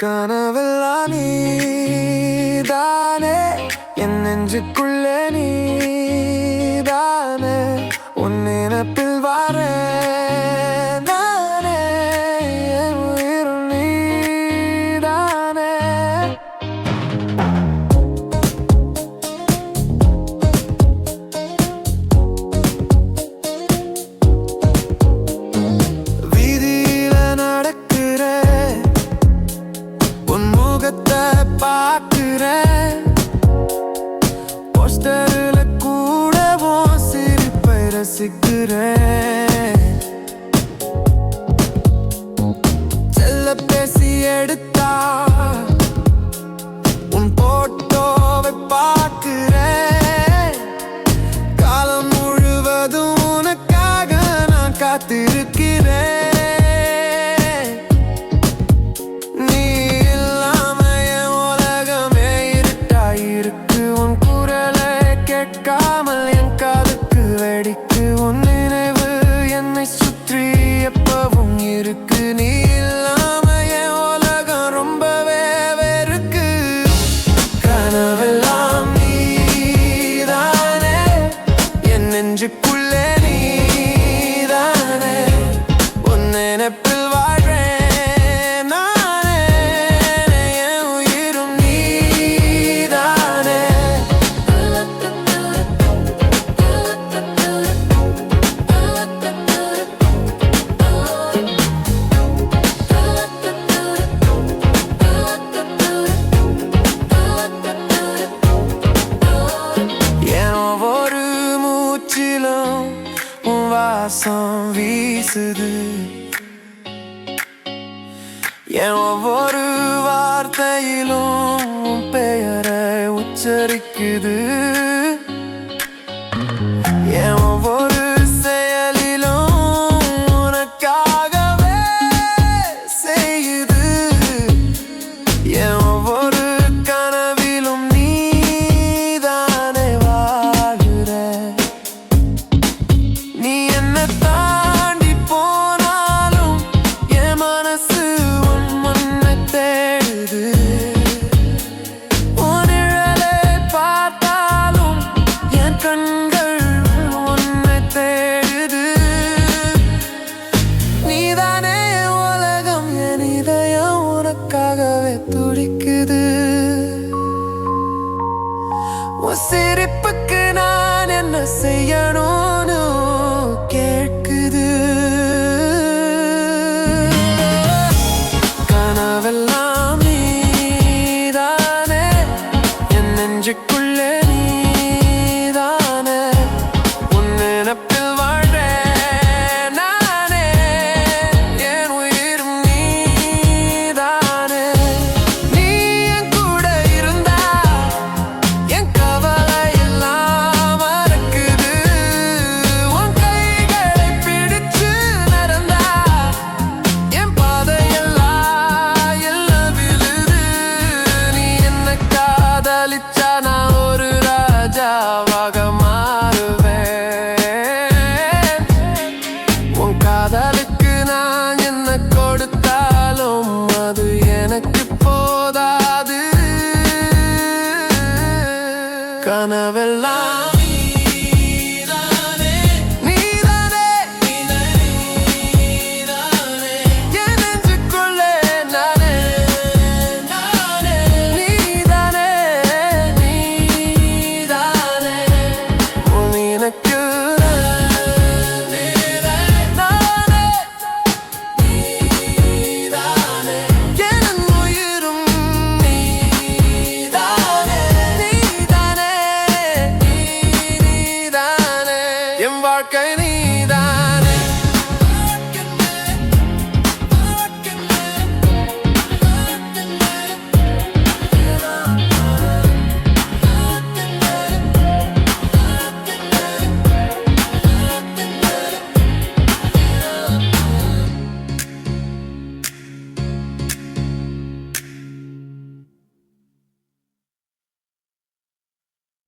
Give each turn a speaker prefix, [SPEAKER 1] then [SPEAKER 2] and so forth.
[SPEAKER 1] கனவெல்லாம் நீதானே, என் நெஞ்சுக்குள்ளே நீதானே, உன் நினைப்பில் வாரேன் நானே, என் உயிரும் நீதானே. வீதியில நடக்கிறேன், உன் முகத்தை பார்க்கிறேன், போஸ்டரில் கூட உன் சிரிப்பை ரசிக்கிறேன். செல்லபேசி எடுத்தா உன் போட்டோவை பார்க்கிறேன். காலம் முழுவதும் உனக்காக நான் காத்திருக்கிறேன். கேட்காமல் என் காதுக்கு வெடிக்கு, உன் நினைவு என்னை சுற்றி எப்பவும் இருக்கு. நீ இல்லாம என் உலகம் ரொம்பவே வெறுக்கு. கனவெல்லாம் நீதானே, என் நெஞ்சுக்குள்ளே நீதானே, உன் நினைப்பில் வாழ்றேன் நானே, என் உயிரும் நீதானே. ஒவ்வொரு மூச்சிலும் உன் வாசம் வீசுது, என் ஒவ்வொரு வார்த்தையிலும் உன் பெயரை உச்சரிக்குது, என் ஒவ்வொரு செயலிலும் உனக்காகவே செய்யுது, என் ஒவ்வொரு கனவிலும் நீதானே வாழ்கிற. நீ என்ன தாண்டி போனாலும் என் மனசு உன் முன்னை தேடுது. உன் நிழலை பார்த்தாலும் என் கண்கள் உன்னை தேடுது. நீதானே என் உலகம், என் இதயம் உனக்காகவே துடிக்குது. உன் சிரிப்புக்கு நான் என்ன செய்யணும்னு கேட்குது. கனவெல்லாம் நீதானே, என் நெஞ்சுக்குள்ளே நீதானே, உன் நினைப்பில் வாழ்றேன் நானே, என் உயிரும் நீதானே. நீ என் கூட இருந்தா என் கவலை எல்லாம் மறக்குது. உன் கைகளை பிடிச்சு நடந்தா என் பாதையெல்லாம் எல்லாம் விழுது. நீ என்ன காதலிச்சா நான் ஒரு ராஜாவாக மாறுவேன். உன் காதலுக்கு நான் என்ன கொடுத்தாலும் அது எனக்கு போதாது. கனவெல்லாம்